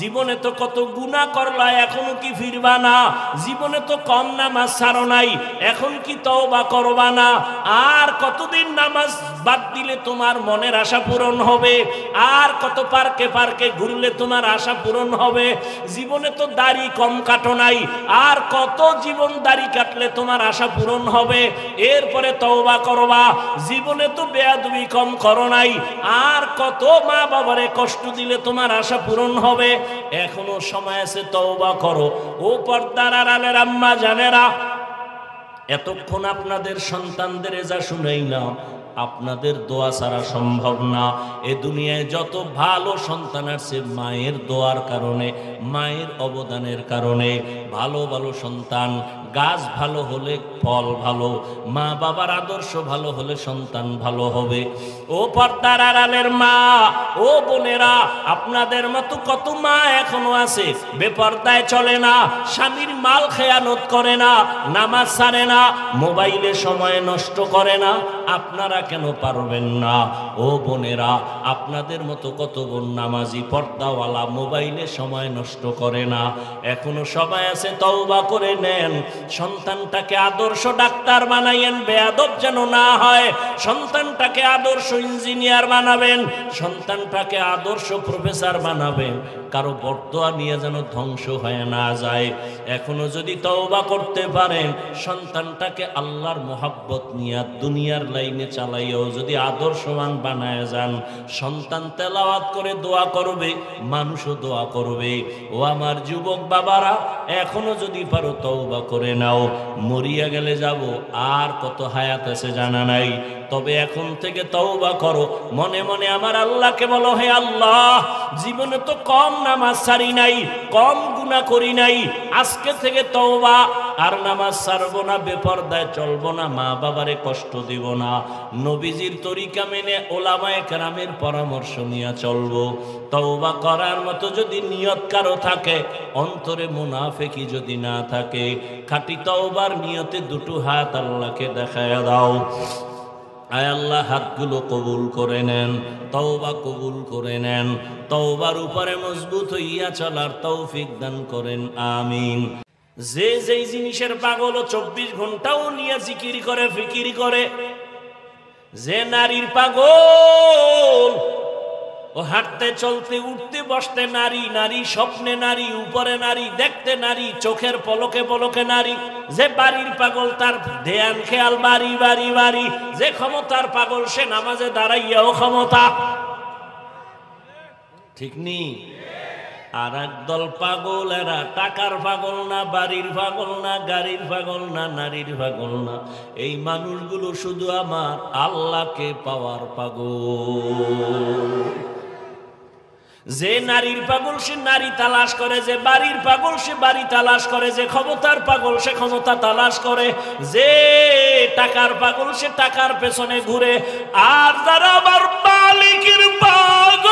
জীবনে তো কত গুনাহ করলা, এখনো কি ফিরবা না? জীবনে তো কম নামাজ ছাড়ো নাই, এখন কি তওবা করবা না? আর কতদিন নামাজ বাদ দিলে তোমার মনের আশা পূরণ হবে? আর কত পার্কে পার্কে ঘুরলে তোমার আশা পূরণ হবে? জীবনে তো দাড়ি কম কাটো নাই, আর কত জীবন দাড়ি কাটলে তোমার আশা পূরণ হবে? এরপরে তওবা করবা। জীবনে তো বেয়াদবি কম করো নাই, আর কত মা বাবারে কষ্ট দিলে তোমার আশা পূরণ হবে? এখনো সময় আছে, তওবা করো। ও পর্দার আড়ালের আম্মা জানেরা, এতক্ষণ আপনাদের সন্তানদের যা শুনাইলাম, আপনাদের দোয়া ছাড়া সম্ভব না। এ দুনিয়ায় যত ভালো সন্তান আছে মায়ের দোয়ার কারণে, মায়ের অবদানের কারণে। ভালো ভালো সন্তান, গাছ ভালো হলে ফল ভালো, মা বাবার আদর্শ ভালো হলে সন্তান ভালো হবে। ও পর্দার আড়ালের মা, ও বোনেরা, আপনাদের মতো কত মা এখনো আছে বেপর্দায় চলে না, স্বামীর মাল খেয়ানত করে না, নামাজ ছাড়ে না, মোবাইলে সময় নষ্ট করে না। আপনারা কেন পারবেন না? ও বোনেরা, আপনাদের মতো কত বোন নামাজি পর্দাওয়ালা, মোবাইলে সময় নষ্ট করে না। এখনো সময় আছে, তওবা করে নেন। সন্তানটাকে আদর্শ ডাক্তার বানাইয়েন, বেয়াদব যেন না হয়। সন্তানটাকে আদর্শ ইঞ্জিনিয়ার বানাবেন, সন্তানটাকে আদর্শ প্রফেসর বানাবেন। কারো বর্তোয়া নিয়ে যেন ধ্বংস হয়ে না যায়। এখনো যদি তওবা করতে পারেন, সন্তানটাকে আল্লাহর মোহাব্বত নিয়ে দুনিয়ার লাইনে চালাইও যদি আদর্শবান বানায় যান, সন্তান তেলাওয়াত করে দোয়া করবে, মানুষও দোয়া করবে। ও আমার যুবক বাবারা, এখনো যদি পারো তওবা করে নাও। মরিয়া গেলে যাব, আর কত হায়াত আছে জানা নাই, তবে এখন থেকে তওবা করো। মনে মনে আমার আল্লাহকে বলো, হে আল্লাহ, জীবনে তো কম নামাজ ছাড়ি নাই, কম গুনাহ করি নাই, আজকে থেকে তওবা, আর নামাজ ছাড়বো না, বেপরদায় চলবো না, মা বাবারে কষ্ট দিব না, নবীজির তরিকা মেনে ওলামায়ে কেরামের পরামর্শ নিয়ে চলবো। তওবা করার মতো যদি নিয়ত কারো থাকে, অন্তরে মুনাফিকি যদি না থাকে, খাঁটি তওবার নিয়তে দুটো হাত আল্লাহকে দেখায়া দাও। আয় আল্লাহ, হাতগুলো কবুল করে নেন, তওবা কবুল করে নেন, তওবার উপরে মজবুত হইয়া চলার তৌফিক দান করেন, আমিন। যে যেই জিনিসের পাগল 24 ঘন্টাও নিয়ে জিকির করে, ফিকির করে, যে নারীর পাগল, ও হাঁটতে চলতে উঠতে বসতে নারী, নারী স্বপ্নে নারী, উপরে নারী, দেখতে নারী, চোখের পলকে পলকে নারী, যে বাড়ির পাগল তার ধ্যান খেয়াল বাড়ি বাড়ি বাড়ি, যে ক্ষমতার পাগল সে নামাজে দাঁড়াইয়াও ক্ষমতা, ঠিক নি? আর একদল পাগল, এরা টাকার পাগল না, বাড়ির পাগল না, গাড়ির পাগল না, নারীর পাগল না, এই মানুষগুলো শুধু আমার আল্লাহকে পাওয়ার পাগল। যে নারীর পাগল সে নারী তালাশ করে, যে বাড়ির পাগল সে বাড়ি তালাশ করে, যে ক্ষমতার পাগল সে ক্ষমতা তালাশ করে, যে টাকার পাগল সে টাকার পেছনে ঘুরে। আর যারা আবার মালিকের পাগল,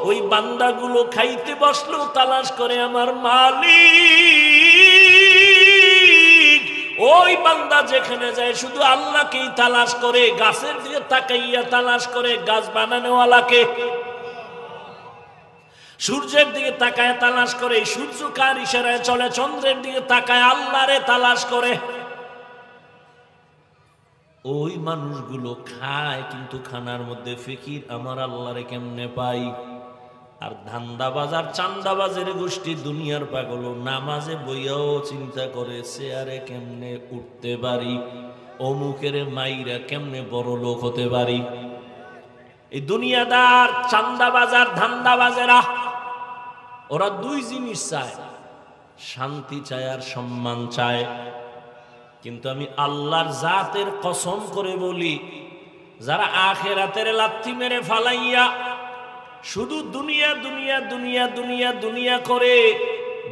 ওই বান্দাগুলো খাইতে বসলেও তালাশ করে আমার মালিক। ওই বান্দা যেখানে যায় শুধু আল্লাহকেই তালাশ করে, গাছের দিকে তাকাইয়া তালাশ করে গাছ বানানোওয়ালাকে, সূর্যের দিকে তাকায় তালাশ করে সূর্য কার ইশারায় চলে, চন্দ্রের দিকে তাকায় আল্লাহরে তালাশ করে। ওই মানুষগুলো খায়, কিন্তু খানার মধ্যে ফিকির আমার আল্লাহরে কেমনে পাই। আর ধান্দাবাজার চান্দাবাজের গোষ্ঠী দুনিয়ার পাগল, নামাজে বইয়াও চিন্তা করে চেয়ারে কেমনে উঠতে পারি, অমুকের মাইরা কেমনে বড় লোক হতে পারি। এই দুনিয়াদার চান্দাবাজার ধান্দাবাজেরা, ওরা দুই জিনিস চায়, শান্তি চায় আর সম্মান চায়। কিন্তু আমি আল্লাহর জাতের কসম করে বলি, যারা আখিরাতের লাথি মেরে ফালাইয়া শুধু দুনিয়া দুনিয়া দুনিয়া দুনিয়া দুনিয়া করে,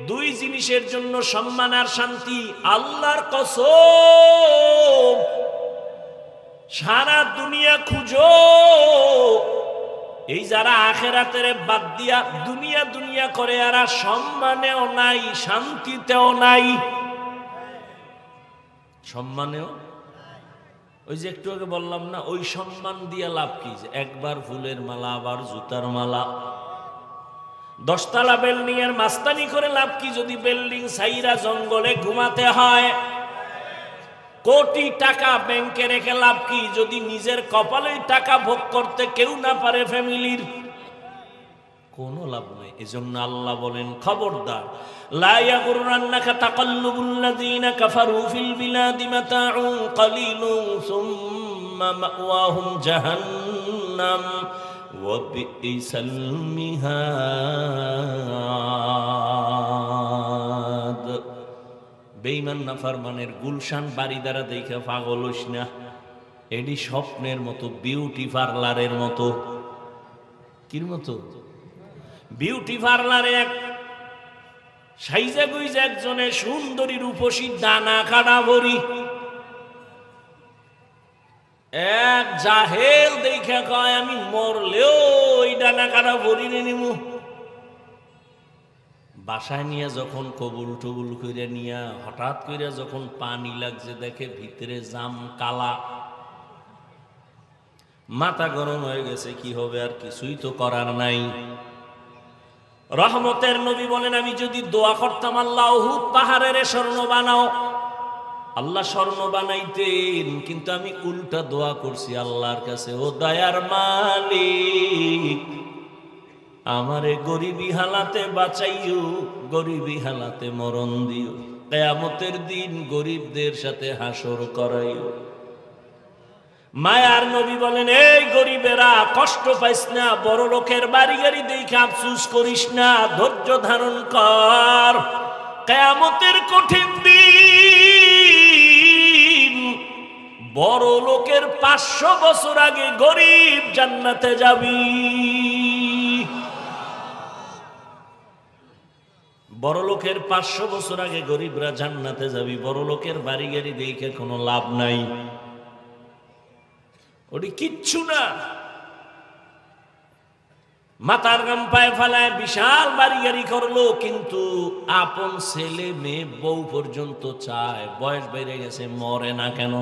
দুই জিনিসের জন্য সম্মান আর শান্তি, আল্লাহর কসম, সারা দুনিয়া খুঁজো, এই যারা আখিরাতের বাদ দিয়া দুনিয়া দুনিয়া করে, এরা সম্মানেও নাই, শান্তিতেও নাই। সম্মানেও, ওই যে একটু আগে বললাম না, ওই সম্মান দিয়ে লাভ কি? যে একবার ফুলের মালা, আবার জুতার মালা, 10 তলা বিল্ডিং এর মাস্তানি করে লাভ কি যদি বিল্ডিং সাইরা জঙ্গলে ঘুমাতে হয়? কোটি টাকা ব্যাংকে রেখে লাভ কি যদি নিজের কপালেই টাকা ভোগ করতে কেউ না পারে ফ্যামিলির? কোনো লাভ নেই। এজন্য আল্লাহ বলেন খবরদার, লা ইয়াগুররান্নাকা তাকাল্লুবুল্লাযীনা কাফারু ফিল বিলাদি মাতাউন কালিলুন সুম্মা মাওয়াহুম জাহান্নাম ওয়া বিইসাল মিহাদ। বেঈমান নাফরমানের গুলশান বাড়ি দ্বারা দেখে পাগল হইস না, এডি স্বপ্নের মতো, বিউটি পার্লারের মতো। কির মতো? বিউটি পার্লারে এক সাইজা গুইজা একজনের সুন্দরী রূপসী ডানা কাটা ভরি, এক জাহেল দেখে কয় আমি মরলেও ওই ডানা কাটা ভরি নিমু। বাসায় নিয়ে যখন কবুল টবুল করে নিয়ে হঠাৎ করে যখন পানি লাগছে দেখে ভিতরে জাম কালা, মাথা গরম হয়ে গেছে। কি হবে? আর কিছুই তো করার নাই। রহমতের নবী বলেন আমি যদি দোয়া করতাম আল্লাহ উহুদ পাহাড়ের স্বর্ণ বানাও, আল্লাহ স্বর্ণ বানাইতেন, কিন্তু আমি উল্টা দোয়া করছি আল্লাহর কাছে, ও দয়ার মালিক আমারে গরিবী হালাতে বাঁচাইও, গরিবী হালাতে মরণ দিও, কিয়ামতের দিন গরিবদের সাথে হাসর করাইও। মায়ার নবী বলেন এই গরিবেরা কষ্ট পাইস না, বড় লোকের বাড়ি গাড়ি দেখে আফসোস করিস না, ধৈর্য ধারণ কর। কিয়ামতের কঠিন দিন, বড় লোকের 500 বছর আগে গরিব জান্নাতে যাবি। বড় লোকের 500 বছর আগে গরিবরা জান্নাতে যাবি। বড় লোকের বাড়ি গাড়ি দেখে কোনো লাভ নাই, ওটি কিচ্ছু না। মাথার গাম পায়ে ফেলায় বিশাল বাড়ি গাড়ি করলো, কিন্তু আপন ছেলে মেয়ে বউ পর্যন্ত চায়, বয়স বেড়ে গেছে মরে না কেন?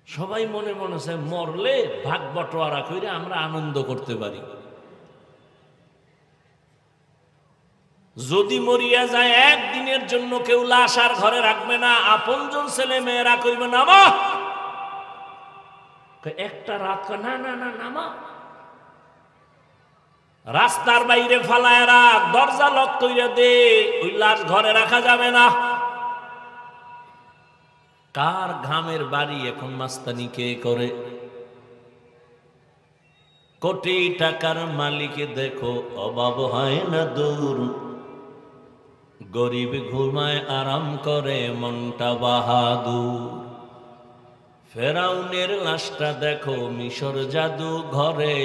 সবাই মনে মনে চায় মরলে ভাগ বটোয়ারা করে আমরা আনন্দ করতে পারি। যদি মরিয়া যায় একদিনের জন্য কেউ লাশ আর ঘরে রাখবে না, আপনজন ছেলে মেয়েরা কইবে নামা, একটা রাত না না না নামা, রাস্তার বাইরে ফালায় রাখ, দরজা লক কইরা দে, ওই লাশ ঘরে রাখা যাবে না। কার ঘামের বাড়ি এখন মাস্তানি কে করে? কোটি টাকার মালিকে দেখো অভাব হয় না দূর, গরিব ঘুমায় আরাম করে মনটা বাহাদুর। ফেরাউনের লাশটা দেখো মিশর জাদু ঘরে,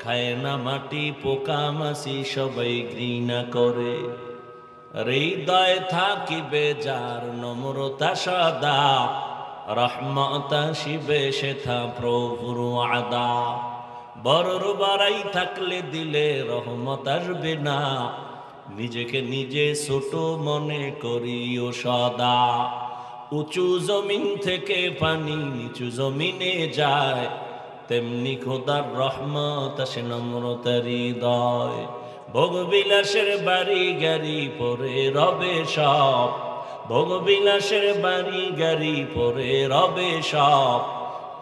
খায় না মাটি পোকা মাছি সবাই ঘৃণা করে। হৃদয় থাকিবে যার নম্রতা সদা, রহমত আসিবে সেথা প্রভুর আদা। বড়র বাড়াই থাকলে দিলে রহমত আসবে না, নিজেকে নিজে ছোট মনে করিও সদা। উঁচু জমিন থেকে পানি নিচু জমিনে যায়, তেমনি খোদার রহমত আসে নম্রতার হৃদয়। ভোগবিলাসের বাড়ি গাড়ি পরে রবে সব, ভোগবিলাসের বাড়ি গাড়ি পরে রবে সব।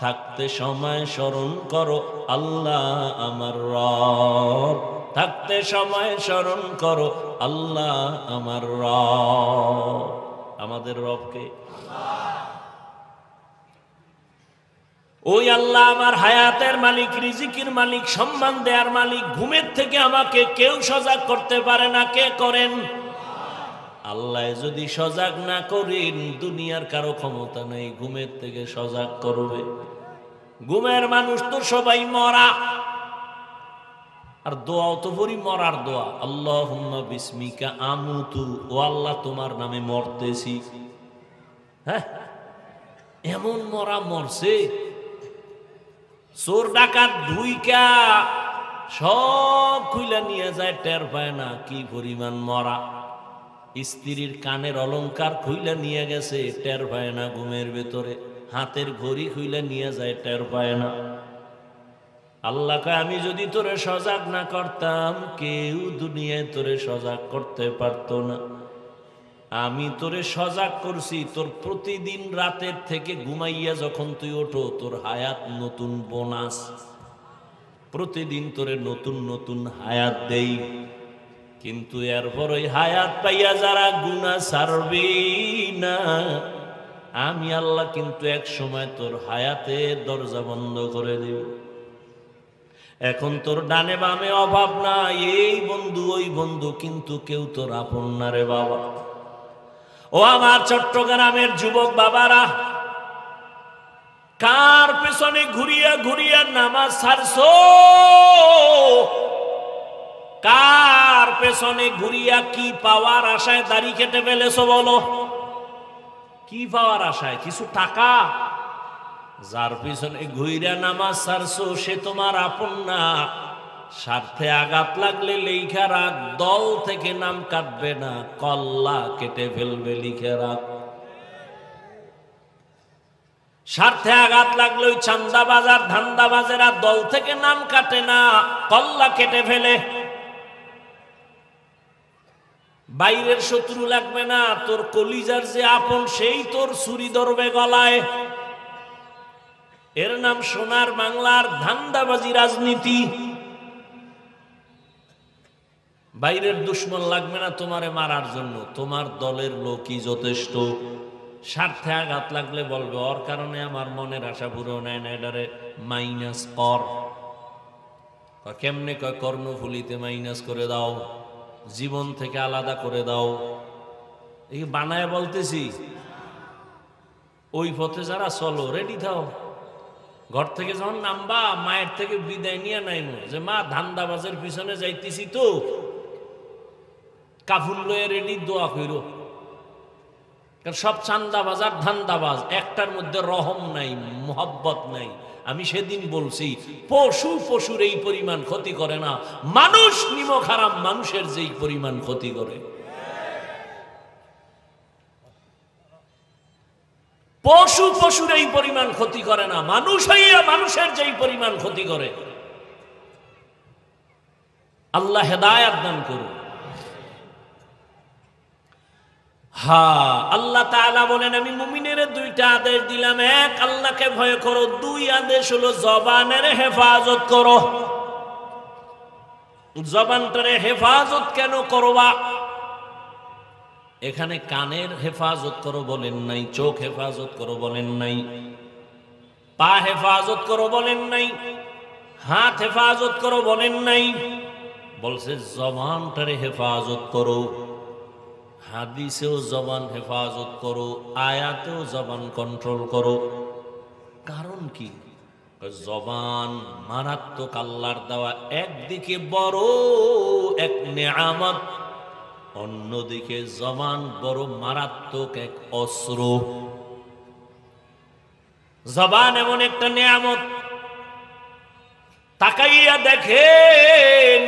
থাকতে সময় স্মরণ করো আল্লাহ আমার রব, থাকতে সময় স্মরণ করো আল্লাহ আমার রব। আমাদের রবকে ওই আল্লাহ আমার হায়াতের মালিক, রিজিকের মালিক, সম্মান দেয়ার মালিক। ঘুমের থেকে আমাকে কেউ সজাগ করতে পারে না। কে করেন? আল্লাহ যদি সজাগ না করেন দুনিয়ার কারো ক্ষমতা নেই ঘুমের থেকে সজাগ করবে। ঘুমের মানুষ তো সবাই মরা, আর দোয়াও তো পড়ি মরার দোয়া, আল্লাহুম্মা বিসমিকা আমুতু, ও আল্লাহ তোমার নামে মরতেছি। হ্যাঁ, এমন মরা মরছে, চোর ডাকাত ঢুইকা সব খুইলা নিয়ে যায়, টের পায় না কি পরিমাণ মরা। স্ত্রীর কানের অলংকার খুইলা নিয়ে গেছে, টের পায় না ঘুমের ভেতরে। হাতের ঘড়ি খুইলা নিয়ে যায়, টের পায় না। আল্লাহ কয় আমি যদি তোরে সজাগ না করতাম কেউ দুনিয়ায় তোরে সজাগ করতে পারতো না। আমি তোরে সজাগ করছি, তোর প্রতিদিন রাতের থেকে ঘুমাইয়া যখন তুই ওঠো তোর হায়াত নতুন বোনাস, প্রতিদিন তোরে নতুন নতুন হায়াত দেই। কিন্তু এরপর ওই হায়াত পাইয়া যারা গুনাহ ছাড়বি না, আমি আল্লাহ কিন্তু এক সময় তোর হায়াতের দরজা বন্ধ করে দেব। এখন তোর ডানে বামে অভাব না, এই বন্ধু ওই বন্ধু, কিন্তু কেউ তোর আপন না রে বাবা। ও আমার চট্টগ্রামের যুবক বাবারা, কার পেছনে ঘুরিয়া ঘুরিয়া নামাজ ছাড়ছো? কার পেছনে ঘুরিয়া কি পাওয়ার আশায় দাড়ি কেটে ফেলেছো বলো? কি পাওয়ার আশায়? কিছু টাকা? যার পিছনে ঘুরিয়া নামাজ ছাড়ছো সে তোমার আপন না। স্বার্থে আঘাত লাগলে লেখা রাখ, দল থেকে নাম কাটবে না, কল্লা কেটে ফেলবে, লিখে রাখ। স্বার্থে আঘাত লাগলে ওই চান্দাবাজার ধান্দাবাজেরা দল থেকে নাম কাটে না, কল্লা কেটে ফেলে। বাইরের শত্রু লাগবে না, তোর কলিজার যে আপন সেই তোর ছুরি ধরবে গলায়। এর নাম সোনার বাংলার ধান্দাবাজি রাজনীতি। বাইরের দুশ্মন লাগবে না তোমারে মারার জন্য, তোমার দলের লোকই যথেষ্ট। স্বার্থে আঘাত লাগলে বলবে ওর কারণে আমার মনের আশা পুরো নেয় না, এটারে মাইনাস কর। কেমনে? কয় কর্ণফুলিতে মাইনাস করে দাও, জীবন থেকে আলাদা করে দাও। এই বানায় বলতেছি, ওই পথে যারা চলো রেডি থাও। ঘর থেকে যখন নামবা মায়ের থেকে বিদায় নিয়ে নাইমো যে মা ধান্দাবাজের পিছনে যাইতেছি তো, কাফুল লয়ে রেডি, দোয়া কইরো। কারণ সব চান্দাবাজ আর ধান্দাবাজ, একটার মধ্যে রহম নাই, মোহব্বত নাই। আমি সেদিন বলছি পশু পশুর এই পরিমাণ ক্ষতি করে না, মানুষ নিমক হারাম মানুষের যেই পরিমাণ ক্ষতি করে। পশু পশুর এই পরিমাণ ক্ষতি করে না, মানুষ হইয়া মানুষের যেই পরিমাণ ক্ষতি করে। আল্লাহ হেদায়েত দান করুন। হ্যাঁ, আল্লাহ তাআলা বলেন আমি মুমিনের দুইটা আদেশ দিলাম, এক আল্লাহকে ভয় করো, দুই আদেশ হলো জবানের হেফাজত করো। জবানটারে হেফাজত কেন করবা? এখানে কানের হেফাজত করো বলেন নাই, চোখ হেফাজত করো বলেন নাই, পা হেফাজত করো বলেন নাই, হাত হেফাজত করো বলেন নাই, বলছে জবানটারে হেফাজত করো। হাদিসেও জবান হেফাজত করো, আয়াতেও জবান কন্ট্রোল করো। কারণ কি? জবান মারাত্মক আল্লাহর দেওয়া, একদিকে বড় এক নেয়ামত, অন্যদিকে জবান বড় মারাত্মক এক অস্ত্র। জবান এমন একটা নেয়ামত, তাকাইয়া দেখেন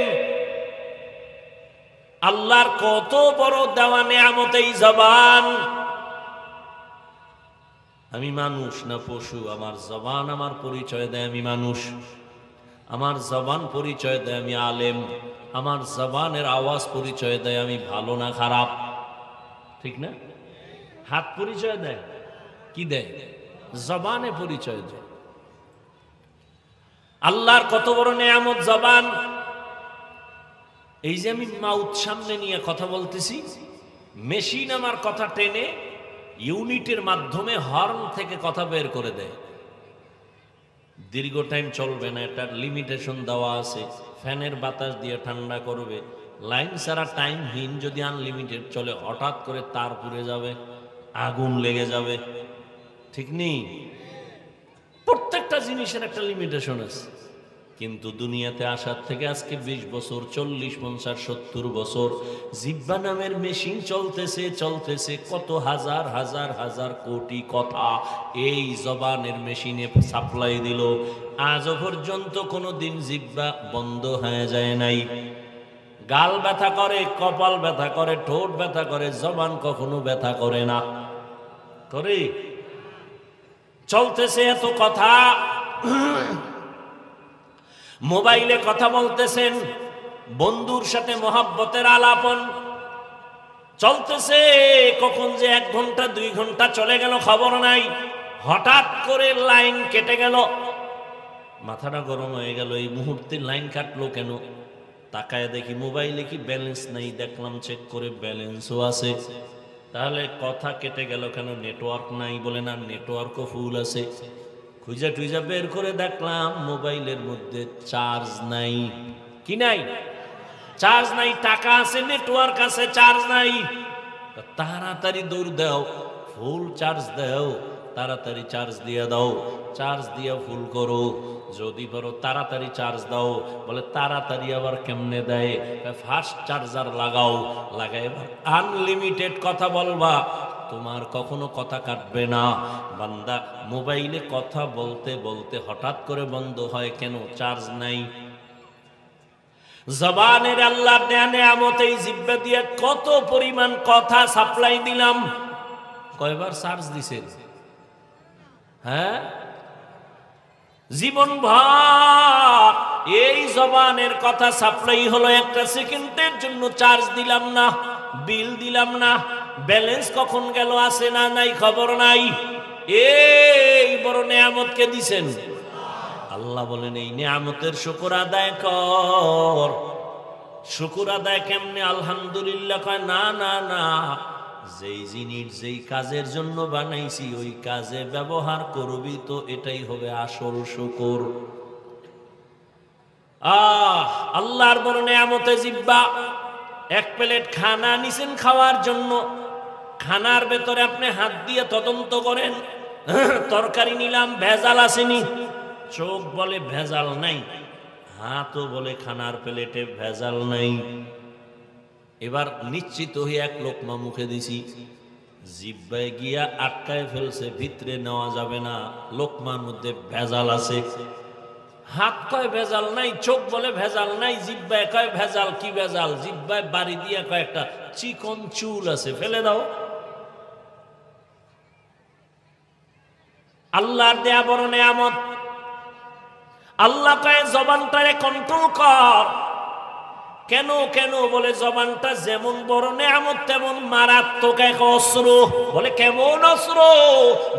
আল্লাহর কত বড় দেওয়া নেয়ামত এই জবান। আমি মানুষ না পশু? আমার জবান আমার পরিচয় দেয় আমি মানুষ, আমার জবান পরিচয় দেয় আমি আলেম, আমার জবানের আওয়াজ পরিচয় দেয় আমি ভালো না খারাপ, ঠিক না? হাত পরিচয় দেয় কি? দেয় জবানে পরিচয় দেয়। আল্লাহর কত বড় নেয়ামত জবান। এই যে আমি মাউথ সামনে নিয়ে কথা বলতেছি, মেশিন আমার কথা টেনে ইউনিটের মাধ্যমে হর্ন থেকে কথা বের করে দেয়। দীর্ঘ টাইম চলবে না, এটার লিমিটেশন দেওয়া আছে। ফ্যানের বাতাস দিয়ে ঠান্ডা করবে। লাইন ছাড়া টাইমহীন যদি আনলিমিটেড চলে, হঠাৎ করে তার পুড়ে যাবে, আগুন লেগে যাবে, ঠিক নেই? প্রত্যেকটা জিনিসের একটা লিমিটেশন আছে। কিন্তু দুনিয়াতে আসার থেকে আজকে 20 বছর, 40, 50, 70 বছর জিহ্বা নামের মেশিন চলতেছে কত হাজার হাজার হাজার কোটি কথা এই জবানের মেশিনে সাপ্লাই দিল। আজও পর্যন্ত কোনো দিন জিহ্বা বন্ধ হয়ে যায় নাই। গাল ব্যথা করে, কপাল ব্যথা করে, ঠোঁট ব্যথা করে, জবান কখনো ব্যথা করে না, করে? চলতেছে এত কথা। মোবাইলে কথা বলতেছেন, বন্ধুর সাথে মহাব্বতের আলাপন চলতেছে, কখন যে 1 ঘন্টা 2 ঘন্টা চলে গেল খবর নাই। হঠাৎ করে লাইন কেটে গেল, মাথাটা গরম হয়ে গেল, এই মুহূর্তে লাইন কাটলো কেন? তাকায় দেখি মোবাইলে কি ব্যালেন্স নাই, দেখলাম চেক করে ব্যালেন্সও আছে। তাহলে কথা কেটে গেল কেন? নেটওয়ার্ক নাই। বলে না, নেটওয়ার্কও ফুল আছে। খুঁজা টুইজা বের করে দেখলাম মোবাইলের মধ্যে চার্জ নাই। কি নাই? চার্জ নাই। টাকা আছে, নেটওয়ার্ক আছে, চার্জ নাই। তাড়াতাড়ি দৌড় দাও, ফুল চার্জ দাও, তাড়াতাড়ি চার্জ দিয়ে দাও, চার্জ দিয়ে ফুল করো, যদি পারো তাড়াতাড়ি চার্জ দাও। বলে তাড়াতাড়ি আবার কেমনে দেয়? ফাস্ট চার্জার লাগাও, লাগাই এবার আনলিমিটেড কথা বলবা, তোমার কখনো কথা কাটবে না। বান্দা মোবাইলে কথা বলতে বলতে হঠাৎ করে বন্ধ হয় কেন? চার্জ নাই। জবানের আল্লাহ দেয়া নেয়ামত, এই জিহ্বা দিয়ে কত পরিমাণ কথা সাপ্লাই দিলাম। কয়বার চার্জ দিছেন? হ্যাঁ, জীবন ভর এই জবানের কথা সাপ্লাই হলো, 1 সেকেন্ডের জন্য চার্জ দিলাম না, বিল দিলাম না, ব্যালেন্স কখন গেল আছে না নাই খবর নাই। এই বড় নেয়ামতকে দিছেন আল্লাহ। বলেন এই নেয়ামতের শুকর আদায় কর। শুকর আদায় কেমনে? আলহামদুলিল্লাহ কয় না, না না, যেই জিনিস যেই কাজের জন্য বানাইছি ওই কাজে ব্যবহার করবি তো এটাই হবে আসল শুকর। আল্লাহর বড় নেয়ামতে জিহ্বা। 1 প্লেট খানা নিছেন খাওয়ার জন্য, খানার ভেতরে আপনি হাত দিয়ে তদন্ত করেন, তরকারি নিলাম ভেজাল আসেনি? চোখ বলে ভেজাল নাই, হাতও বলে খানার প্লেটে ভেজাল নাই। এবার নিশ্চিত হয়ে 1 লোকমা মুখে দিছি, জিহ্বায় গিয়া আটকায় ফেলছে, ভিতরে নেওয়া যাবে না, লোকমার মধ্যে ভেজাল আছে। হাত কয় ভেজাল নাই, চোখ বলে ভেজাল নাই, জিহ্বায় কয় ভেজাল। কি ভেজাল? জিহ্বায় বাড়ি দিয়া কয় একটা চিকন চুল আছে, ফেলে দাও। আল্লাহর দেয়া বড় নেয়ামত। আল্লাহ কয় জবানটারে কন্ট্রোল কর। কেন? কেন? বলে জবানটা যেমন বড় নেয়ামত তেমন মারাত্মক এক অস্ত্র। বলে কেমন অস্ত্র?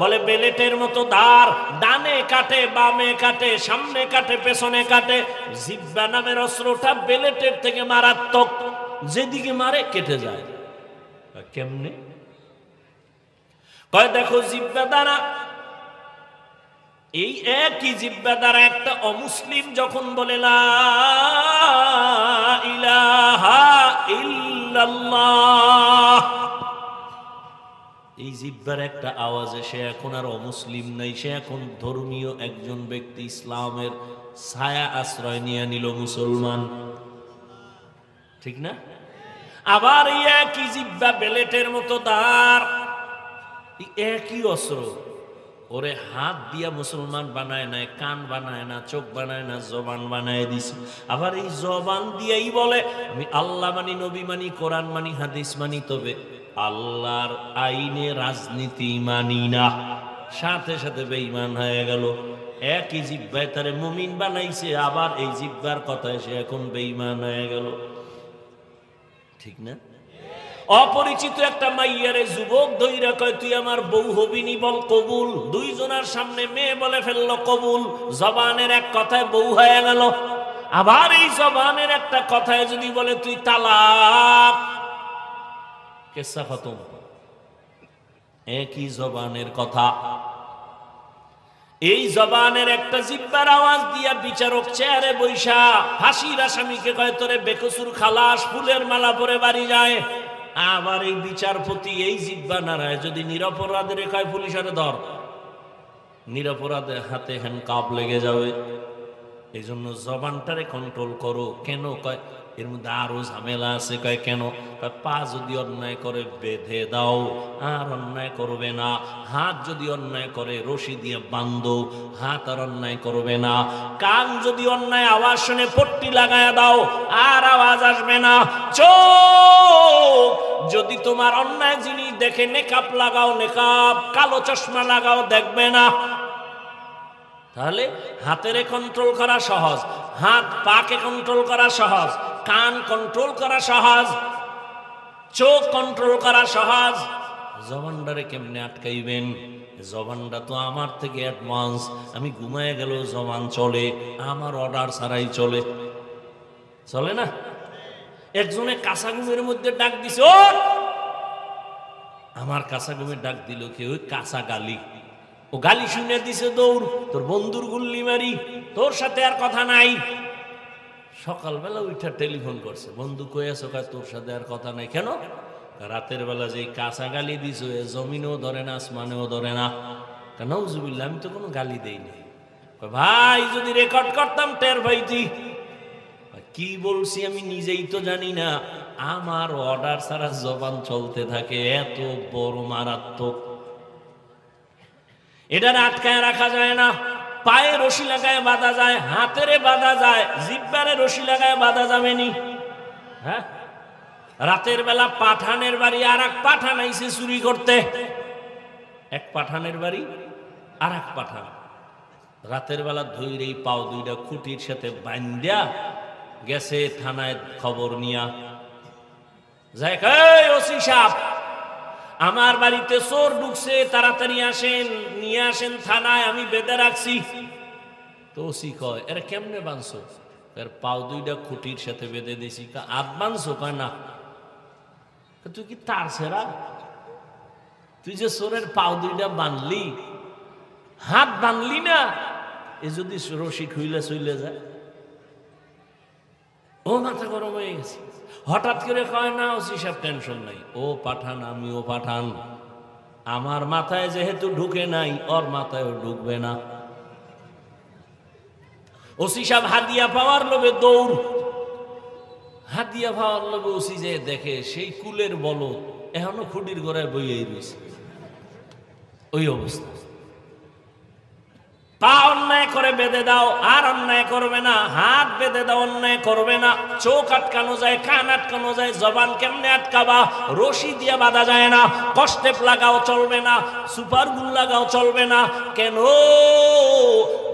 বলে বেলেটের মতো ধার, ডানে কাটে, বামে কাটে, সামনে কাটে, পেছনে কাটে। জিহ্বা নামের অস্ত্রটা বেলেটের থেকে মারাত্মক, যেদিকে মারে কেটে যায়। কেমনে? কয় দেখো, জিহ্বা দ্বারা, এই একই জিহ্বা দ্বারা একটা অমুসলিম যখন বলে লা ইলাহা ইল্লাল্লাহ, এই জিহ্বার একটা আওয়াজে সে এখন আর অমুসলিম নাই, সে এখন ধর্মীয় একজন ব্যক্তি, ইসলামের ছায়া আশ্রয় নিয়ে নিল, মুসলমান। ঠিক না? আবার এই একই জিহ্বা বেলেটের মতো দাঁড়, একই অস্ত্র। ওরে হাত দিয়া মুসলমান বানায় নাই, কান বানায় না, চোখ বানায় না, জবান বানায় দিছে। আবার এই জবান দিয়েই বলে আমি আল্লাহ মানি, নবী মানি, কোরআন মানি, হাদিস মানি, তবে আল্লাহর আইনে রাজনীতি মানি না। সাথে সাথে বেঈমান হয়ে গেল। একই জিহ্বায় তারে মুমিন বানাইছে, আবার এই জিহ্বার কথায় সে এখন বেঈমান হয়ে গেল। ঠিক না? অপরিচিত একটা মাইয়ারে যুবক ধইরা কয় তুই আমার বউ হবিনি, বল কবুল। 2 জনের সামনে মেয়ে বলে ফেললো কবুল। জবানের এক কথায় বউ হয়ে গেল। আবার এই জবানের একটা কথায় যদি বলে তুই তালাক, কেসা খতম। একই জবানের কথা। এই জবানের একটা জিহ্বার আওয়াজ দিয়া বিচারক চেয়ারে বৈশা ফাঁসির আসামিকে কয় তোরে বেকসুর খালাস, ফুলের মালা পরে বাড়ি যায়। আবার এই বিচারপতি এই জিহ্বা নাড়ায়, যদি নিরপরাধের কয় পুলিশের ধর, নিরপরাধের হাতে হ্যান্ডকাপ লেগে যাবে। এই জন্য জবানটারে কন্ট্রোল করো। কেন? কয় এর মধ্যে আরো ঝামেলা আছে। কয় কেন? পা যদি অন্যায় করে বেঁধে দাও, আর অন্যায় করবে না। হাত যদি অন্যায় করে রশি দিয়ে বাঁধো, হাত আর অন্যায় করবে না। কান যদি অন্যায় আওয়াজ শুনে পট্টি লাগায় দাও, আর আওয়াজ আসবে না। চোখ যদি তোমার অন্যায় জিনিস দেখে নেকাব লাগাও, নেকাব, কালো চশমা লাগাও, দেখবে না। তাহলে হাতেরে কন্ট্রোল করা সহজ, হাত পাকে কন্ট্রোল করা সহজ, কান কন্ট্রোল করা সহজ, চোখ কন্ট্রোল করা সহজ। জবানটারে কেমনে আটকাইবেন? জবানটা তো আমার থেকে অ্যাডভান্স। আমি ঘুমায় গেল জবান চলে, আমার অর্ডার ছাড়াই চলে, চলে না? একজনে কাঁচা ঘুমের মধ্যে ডাক দিছে, ও আমার কাঁচা ঘুমের ডাক দিল কে? ওই কাঁচা গালি। ও গালি শুনে দিছে দৌড়, তোর বন্ধুর গুল্লি মারি, তোর সাথে আর কথা নাই। সকালবেলা উঠা টেলিফোন করছে, বন্ধু কই আছো? তোর সাথে আর কথা নাই। কেন? রাতের বেলা যে কাঁচা গালি দিছ, জমিনেও ধরে না, আসমানেও ধরে না। নাউজুবিল্লাহ, আমি তো কোনো গালি দেইনি। ভাই যদি রেকর্ড করতাম টের পাইতি। কি বলছি আমি নিজেই তো জানি না, আমার অর্ডার ছাড়া জবান চলতে থাকে, এত বড় মারাত্মক। এটার আটকায় রাখা যায় না। পায়ে রশি লাগায় বাঁধা যায়, হাতেরে বাঁধা যায়, জিহ্বারে রশি লাগায় বাঁধা যাবে নি? হ্যাঁ, রাতের বেলা পাঠানের বাড়ি আর এক পাঠান আইছে চুরি করতে। এক পাঠানের বাড়ি আর এক পাঠান রাতের বেলা ধৈরেই পাও দুইটা খুঁটির সাথে বান্ধিয়া গেছে থানায় খবর নিয়া। যাই ওসি সাহেব, আমার বাড়িতে চোর ঢুকছে, তাড়াতাড়ি আসেন, নিয়ে আসেন থানায়, আমি বেঁধে রাখছি। তো ওসি কয়, এরা কেমনে বাঁধছো? এর পাও দুইটা খুঁটির সাথে বেঁধে দিছি। হাত বাঁধছো? কয় না। তুই কি তার ছেড়া? তুই যে চোরের পাও দুইটা বাঁধলি, হাত বাঁধলি না? এ যদি রশি খুইলে চইলে যায়। ও মাথা গরম হয়ে গেছে। হঠাৎ করে কয় না ওসি সাহেব টেনশন নাই, ও পাঠান আমিও পাঠান, আমার মাথায় যেহেতু ঢুকে নাই ওর মাথায়ও ঢুকবে না। ওসি সাহেব হাদিয়া পাওয়ার লোভে দৌড়। হাদিয়া পাওয়ার লোভে ওসি যে দেখে সেই কুলের বলদ এখনো খুঁটির গোড়ায় বইয়ে রয়েছে, ওই অবস্থা। পা অন্যায় করে বেঁধে দাও, আর অন্যায় করবে না। হাত বেঁধে দাও, অন্যায় করবে না। চোখ আটকানো যায়, কান আটকানো যায়, জবান কেমনে আটকাবা? রশি দিয়ে বাঁধা যায় না। কষ্টেপ লাগাও চলবে না, সুপার গুল লাগাও চলবে না। কেন?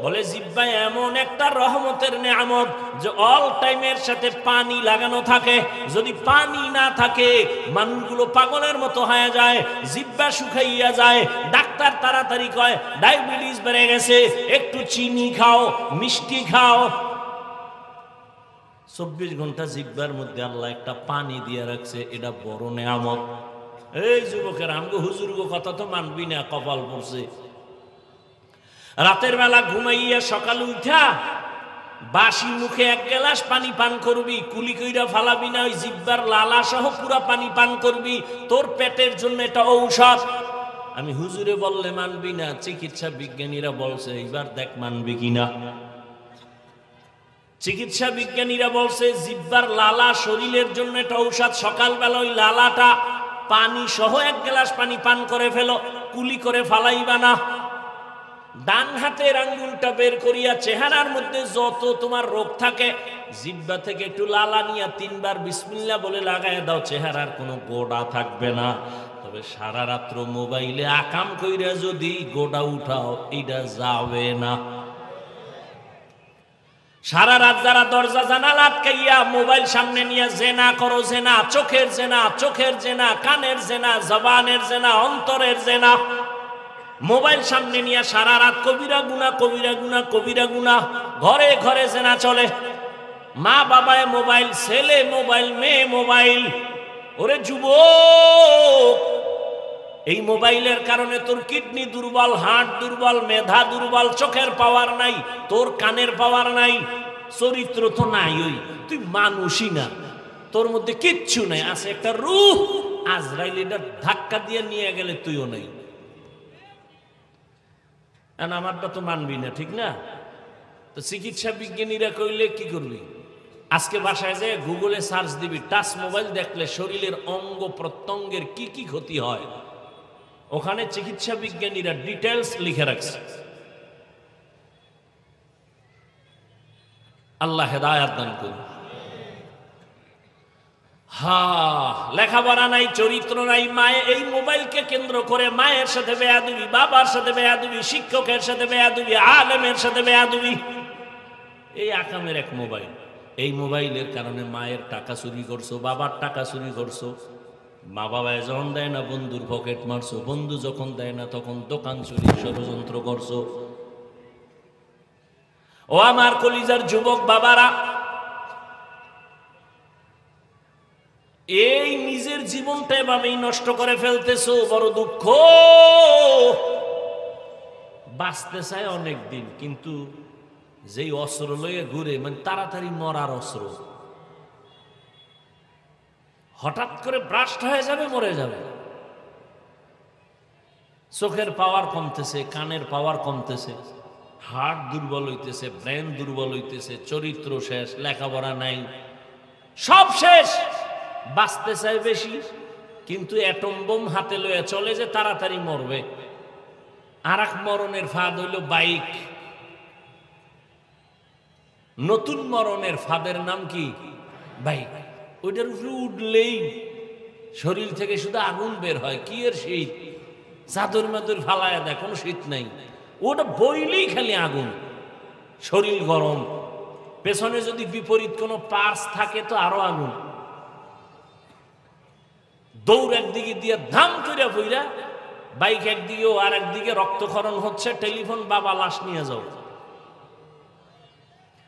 বলে জিহ্বা এমন একটা রহমতের নেয়ামত যে অল টাইমের সাথে পানি লাগানো থাকে। যদি পানি না থাকে মানুষগুলো পাগলের মতো হয়ে যায়, জিহ্বা শুকাইয়া যায়। ডাক্তার তাড়াতাড়ি কয় ডায়াবেটিস বেড়ে গেছে, একটু চিনি খাও, মিষ্টি খাও। 24 ঘন্টা জিহ্বার মধ্যে আল্লাহ একটা পানি দিয়ে রাখছে, এটা বড় নেয়ামত। এই যুবকের আমগো হুজুরগো কথা তো মানবি না, কপাল পড়ছে। রাতের বেলা ঘুমাইয়া সকালে উঠা বাসি মুখে এক গ্লাস পানি পান করবি, কুলি কইরা ফালাবি না, ওই জিহ্বার লালা সহ পুরা পানি পান করবি। তোর পেটের জন্য এটা ঔষধ। আমি হুজুরে বললে মানবি না, চিকিৎসা বিজ্ঞানীরা বলছে, এবার দেখ মানবি কিনা। চিকিৎসা বিজ্ঞানীরা বলছে জিহ্বার লালা শরীরের জন্য এটা ঔষধ। সকালবেলা ওই লালাটা পানি সহ এক গ্লাস পানি পান করে ফেলো, কুলি করে ফালাইবা না। ডান হাতের আঙ্গুলটা বের করিয়া চেহারার মধ্যে যত তোমার রোগ থাকে জিহ্বা থেকে একটু লালা নিয়া 3 বার বিসমিল্লাহ বলে লাগায় দাও, চেহারার কোনো গোড়া থাকবে না। তবে সারা রাত্র মোবাইলে আকাম কইরা যদি গোড়া উঠাও, এটা যাবে না। সারা রাত যারা দরজা জানালা আটকাইয়া মোবাইল সামনে নিয়ে জেনা করো, জেনা, চোখের জেনা, চোখের জেনা, কানের জেনা, জবানের জেনা, অন্তরের জেনা, মোবাইল সামনে নিয়ে সারা রাত কবিরা গুনা, কবিরা গুনা, কবিরা গুনা। ঘরে ঘরে জেনা চলে, মা বাবায় মোবাইল, ছেলে মোবাইল, মেয়ে মোবাইল। ওরে যুবক, এই মোবাইলের কারণে তোর কিডনি দুর্বল, হার্ট দুর্বল, মেধা দুর্বল, চোখের পাওয়ার নাই, তোর কানের পাওয়ার নাই, চরিত্র তো নাই, ওই তুই মানুষই না, তোর মধ্যে কিচ্ছু নাই, আছে একটা রূহ। আজরাইল এটা ধাক্কা দিয়ে নিয়ে গেলে তুইও নাই। আমারটা তো মানবি না, ঠিক না? তো চিকিৎসা বিজ্ঞানীরা কইলে কি করবি? আজকে বাসায় যে গুগলে সার্চ দিবি, টাচ মোবাইল দেখলে শরীরের অঙ্গ প্রত্যঙ্গের কি কি ক্ষতি হয়, ওখানে চিকিৎসা বিজ্ঞানীরা ডিটেলস লিখে রাখছে। আল্লাহ হেদায়েত দান করুন। লেখাপড়া নাই, চরিত্র নাই, মায়ের এই মোবাইলকে কেন্দ্র করে মায়ের সাথে বেয়াদবি, বাবার সাথে বেয়াদবি, শিক্ষকের সাথে বেয়াদবি, আলেমের সাথে বেয়াদবি। এই আকামের এক মোবাইল। এই মোবাইলের কারণে মায়ের টাকা চুরি করছো, বাবার টাকা চুরি করছো। মা বাবা যখন দেয় না বন্ধুর পকেট মারছো, বন্ধু যখন দেয় না তখন দোকান চুরি ষড়যন্ত্র করছো। ও আমার কলিজার যুবক বাবারা, এই নিজের জীবনটা এভাবেই নষ্ট করে ফেলতেছো, বড় দুঃখ। বাঁচতে চায় অনেক দিন, কিন্তু যেই অস্ত্র লয়ে ঘুরে, মানে তাড়াতাড়ি মরার অস্ত্র, হঠাৎ করে ব্রাস্ট হয়ে যাবে, মরে যাবে। চোখের পাওয়ার কমতেছে, কানের পাওয়ার কমতেছে, হার্ট দুর্বল হইতেছে, ব্রেন দুর্বল হইতেছে, চরিত্র শেষ, লেখাপড়া নাই, সব শেষ। বাঁচতে চায় বেশি, কিন্তু অ্যাটম বোম হাতে লয়ে চলে যে তাড়াতাড়ি মরবে। আর এক মরণের ফাঁদ হইল বাইক। নতুন মরণের ফাঁদের নাম কি? বাইক। ওইটার উপরে উঠলেই শরীর থেকে শুধু আগুন বের হয়। কি এর শীত? চাদর মাদুর ফালায়া দেয়, কোনো শীত নাই। ওটা বইলেই খালি আগুন, শরীর গরম। পেছনে যদি বিপরীত কোনো পার্স থাকে তো আরো আগুন। দৌড় একদিকে দিয়ে ধাম কইরা ফইরা, বাইক একদিকেও, আর একদিকে রক্তক্ষরণ হচ্ছে। টেলিফোন, বাবা লাশ নিয়ে যাও।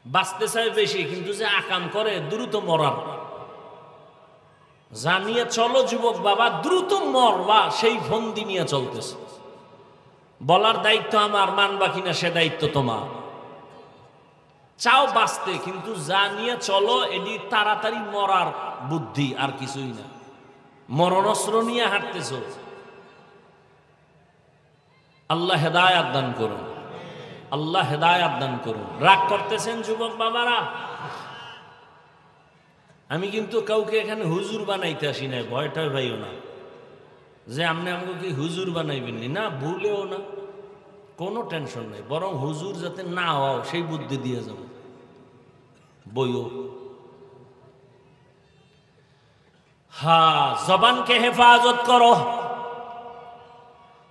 বাঁচতে চায় বেশি, কিন্তু যে আকাম করে দ্রুত মরার। জানিয়ে চলো যুবক বাবা, দ্রুত মরবা, সেই ফন্দি নিয়ে চলতেছে। বলার দায়িত্ব আমার, মানবা কিনা সে দায়িত্ব তোমার। চাও বাঁচতে, কিন্তু যা নিয়ে চলো এটি তাড়াতাড়ি মরার বুদ্ধি, আর কিছুই না। মরণস্ত্র নিয়ে হাঁটতেছ। আল্লাহ হেদায়াত দান করুন, আল্লাহ হেদায়াত দান করুন। রাগ করতেছেন যুবক বাবারা? আমি কিন্তু কাউকে এখানে হুজুর বানাইতে আসি নাই, ভয়টা ভাইও না যে আপনি আমাকে কি হুজুর বানাইবেন না, ভুলেও না, কোনো টেনশন নাই। বরং হুজুর যাতে না হও সেই বুদ্ধি দিয়ে যাব। বইও জবানকে হেফাজত করো।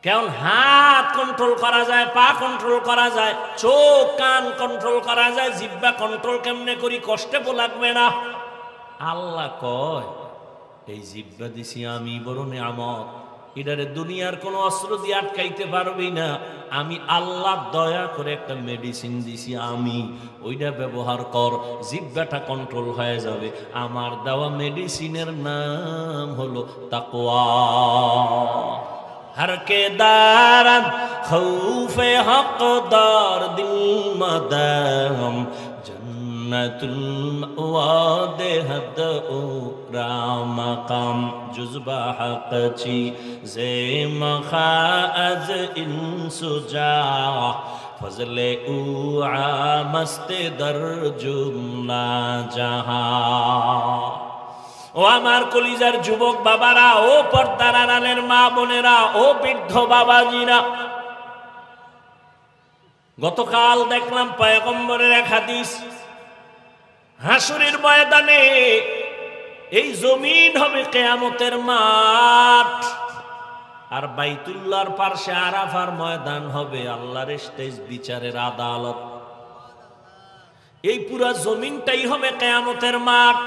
কেমন হাত কন্ট্রোল করা যায়, পা কন্ট্রোল করা যায়, চোখ কান কন্ট্রোল করা যায়, জিহ্বা কন্ট্রোল কেমনে করি? কষ্টে লাগবে না। আল্লাহ কয়, এই জিহ্বা দিছি আমি, বড় নিয়ামত। এটারে দুনিয়ার কোন অস্ত্র দিয়ে আটকাইতে পারবি না। আমি আল্লাহ দয়া করে একটা মেডিসিন দিছি আমি, ওইটা ব্যবহার কর, জিহ্বাটা কন্ট্রোল হয়ে যাবে। আমার দেওয়া মেডিসিনের নাম হলো তাকওয়া। हर के दारद खौफे हक़दार दिल मदाम जन्नतुल वादे हद राम मकाम जुज़बा हक़ची ज़े मखाअज़ इंसुजा फज़ले उ मस्ते दर जुमला जहां। ও আমার কলিজার যুবক বাবারা, ও পর্দার আড়ালের মা বোনেরা, ও বৃদ্ধ বাবাজিরা, গতকাল দেখলাম পয়গম্বরের এক হাদিস, হাসরের ময়দানে এই জমিন হবে কিয়ামতের মাঠ, আর বাইতুল্লাহর পাশে আরাফার ময়দান হবে আল্লাহর স্টেজ, বিচারের আদালত। এই পুরা জমিনটাই হবে কিয়ামতের মাঠ।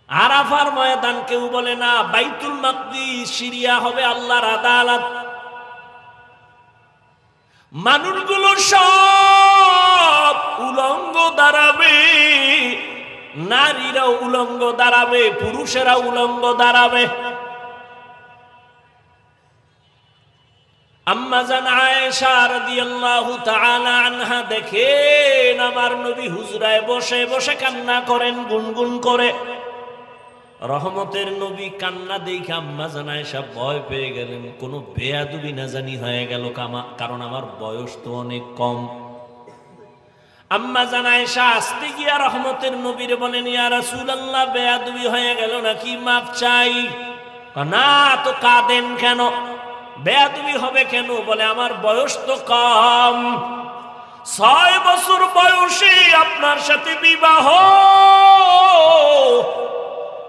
আরাফার ময়দান কেউ বলে না, বাইতুল মাকদিস সিরিয়া হবে আল্লাহর আদালত। মানুষগুলো সব উলঙ্গ দাঁড়াবে, নারীরাও উলঙ্গ দাঁড়াবে, পুরুষেরা উলঙ্গ দাঁড়াবে। আম্মা জান আয়েশা রাদিয়াল্লাহু তাআলা আনহা দেখেন আমার নবী হুজরায় বসে বসে কান্না করেন গুনগুন করে। রহমতের নবী কান্না দেখে আম্মা জান আয়েশা ভয় পেয়ে গেলেন, কোন বেয়াদবি না জানি হয়ে গেল, কারণ আমার বয়স তো অনেক কম। আম্মা জান আয়েশা আসতে গিয়া রহমতের নবীরে বলেন, ইয়া রাসূলুল্লাহ বেয়াদবি হয়ে গেল নাকি, মাপ চাই। না তো কাঁদেন কেন? বেয়াদবি হবে কেন? বলে আমার বয়স তো কম, 6 বছর বয়সে আপনার সাথে বিবাহ,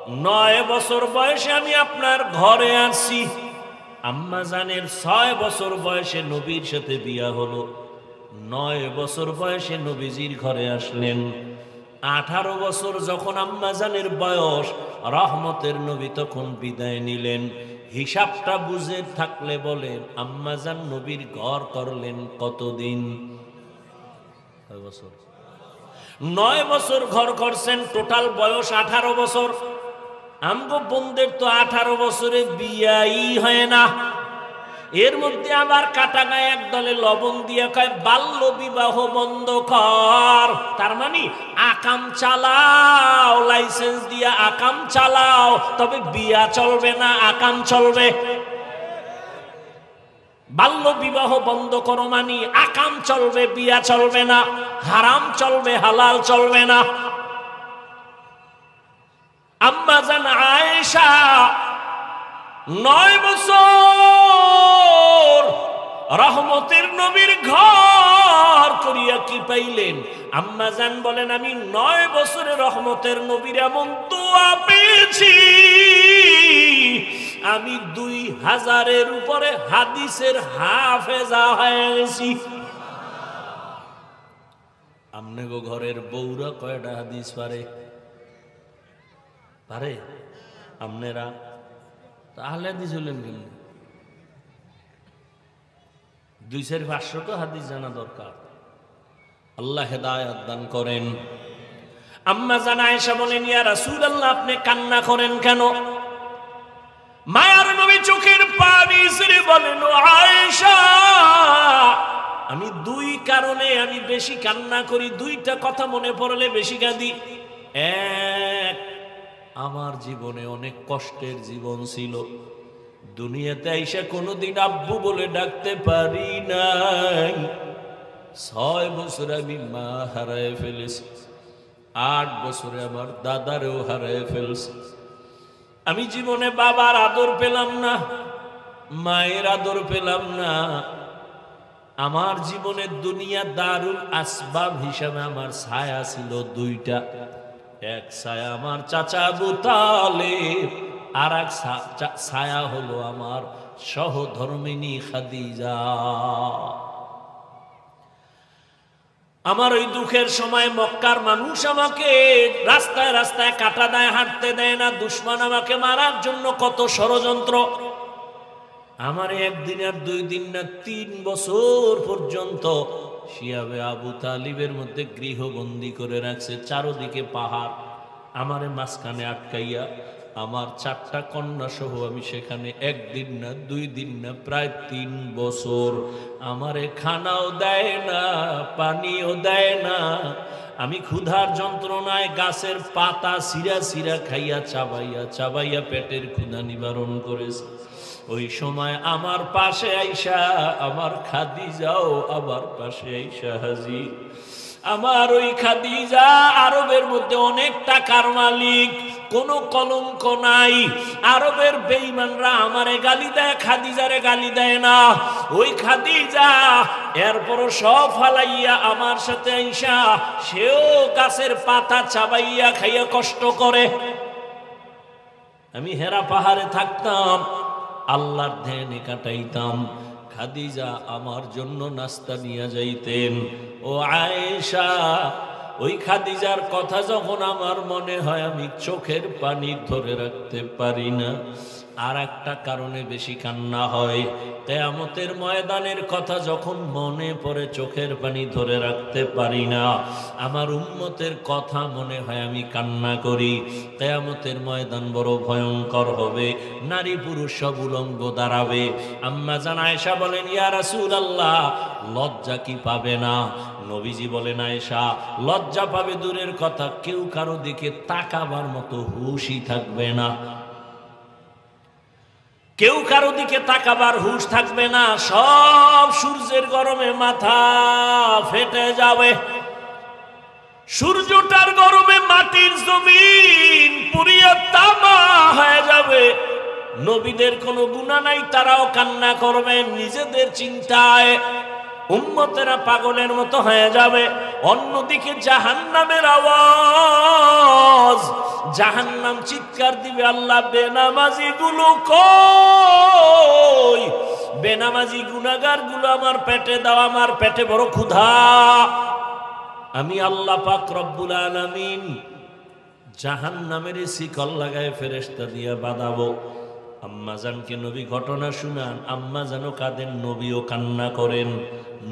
9 বছর বয়সে আমি আপনার ঘরে আসছি। আম্মা জানের 6 বছর বয়সে নবীর সাথে বিয়া হলো। 9 বছর বয়সে নবীজির ঘরে আসলেন। 18 বছর যখন আম্মা জানের বয়স, রহমতের নবী তখন বিদায় নিলেন। হিসাবটা বুঝে থাকলে বলেন আম্মা জান নবীর ঘর করলেন কতদিন? 9 বছর ঘর করছেন, টোটাল বয়স 18 বছর। আমগো বোনদের তো 18 বছরে বিয়াই হয় না। এর মধ্যে আবার কাটা গায়ে একদলে লবণ দিয়ে কয় বাল্য বিবাহ বন্ধ কর। তার মানে আকাম চালাও, লাইসেন্স দিয়ে আকাম চালাও, তবে বিয়া চলবে না, আকাম চলবে। বাল্য বিবাহ বন্ধ করো মানে আকাম চলবে, বিয়া চলবে না, হারাম চলবে, হালাল চলবে না। আম্মা জান আয়েশা 9 বছর রহমতের নবীর ঘর করিয়া কি পাইলেন? আম্মা জান বলেন আমি 9 বছরে রহমতের নবীর এমন দোয়া পেয়েছি, আমি 2000-এর উপরে হাদিসের হাফেজা হয়ে গেছি। আমনে গো ঘরের বউরা কয়টা হাদিস পারে? পারে? আমনেরা তাহলে হাদিস হলেন কেন? 200-500 তো হাদিস জানা দরকার। আল্লাহ হেদায়েত দান করেন। আম্মা জান আয়েশা বলেন ইয়া রাসূলুল্লাহ আপনি কান্না করেন কেন? মায়ার নবী চোখের পানি ছেড়ে বলেন ও আয়েশা, আমি 2 কারণে আমি বেশি কান্না করি, 2টা কথা মনে পড়লে বেশি কাঁদি। এক, আমার জীবনে অনেক কষ্টের জীবন ছিল। দুনিয়াতে আইসা কোনোদিন আব্বু বলে ডাকতে পারি নাই। 6 বছরে আমি মা হারায় ফেলেছি, 8 বছরে আমার দাদারেও হারায় ফেলছি। আমি জীবনে বাবার আদর পেলাম না, মায়ের আদর পেলাম না। আমার জীবনে দুনিয়া দারুল আসবাব হিসাবে আমার ছায়া ছিল 2টা। এক ছায়া আমার চাচা আবু তালেব, আর এক ছায়া হলো আমার সহধর্মিনী খাদিজা। আমার ওই দুঃখের সময় মক্কার মানুষ আমাকে রাস্তায় রাস্তায় কাটা দেয়, হাঁটতে দেয় না। দুশমন আমাকে মারার জন্য কত ষড়যন্ত্র। আমার 1 দিন আর 2 দিন না 3 বছর পর্যন্ত শিয়াবে আবু তালিবের মধ্যে গৃহবন্দী করে রাখছে। চারদিকে পাহাড়, আমারে মাঝখানে আটকাইয়া। আমার 4টা কন্যা সহ আমি সেখানে 1 দিন না 2 দিন না প্রায় 3 বছর। আমারে খানাও দেয় না, পানিও দেয় না। আমি ক্ষুধার যন্ত্রণায় গাছের পাতা সিরা সিরা খাইয়া চাবাইয়া চাবাইয়া পেটের ক্ষুধা নিবারণ করেছে। ওই সময় আমার পাশে আইসা আমার খাদিজাও আমার পাশে আইসা হাজির। আমার ওই খাদিজা আরবের মধ্যে অনেক টাকার মালিক, কোনো কলঙ্ক নাই। আরবের বেঈমানরা আমারে গালি দেয়, খাদিজারে গালি দেয় না। ওই খাদিজা এরপরও সব ফালাইয়া আমার সাথে আইসা সেও গাছের পাতা চাবাইয়া খাইয়া কষ্ট করে। আমি হেরা পাহাড়ে থাকতাম, আল্লাহর ধ্যানে কাটাইতাম। খাদিজা আমার জন্য নাস্তা নিয়ে যাইতেন। ও আয়েশা, ওই খাদিজার কথা যখন আমার মনে হয় আমি চোখের পানি ধরে রাখতে পারি না। আর একটা কারণে বেশি কান্না হয়, কিয়ামতের ময়দানের কথা যখন মনে পড়ে চোখের পানি ধরে রাখতে পারি না। আমার উম্মতের কথা মনে হয় আমি কান্না করি। কিয়ামতের ময়দান বড় ভয়ঙ্কর হবে, নারী পুরুষ সব উলঙ্গ দাঁড়াবে। আম্মা জান আয়েশা বলেন ইয়া রাসূলুল্লাহ লজ্জা কি পাবে না? নবীজি বলেন আয়েশা লজ্জা পাবে দূরের কথা, কেউ কারো দিকে তাকাবার মতো হুঁশই থাকবে না। কেউ কারো দিকে তাকাবার হুঁশ থাকবে না। সব সূর্যের গরমে মাথা ফেটে যাবে, সূর্যটার গরমে মাটির জমিন পুড়িয়া তামা হয়ে যাবে। নবীদের কোনো গুনাহ নাই, তারাও কান্না করবেন নিজেদের চিন্তায়। উম্মতেরা পাগলের মতো হয়ে যাবে। অন্যদিকে জাহান্নামের আওয়াজ, জাহান্নাম চিৎকার দিবে, আল্লাহ বেনামাজি গুলো কই, বেনামাজি গুনাহগার গুলো আমার পেটে দাও, আমার পেটে বড় ক্ষুধা। আমি আল্লাহ পাক রব্বুল আলামিন জাহান্নামের শিকল লাগায় ফেরেশতা দিয়া বাঁধাবো। আম্মাজানকে নবী ঘটনা শুনান, আম্মাজানও কাঁদেন, নবীও কান্না করেন।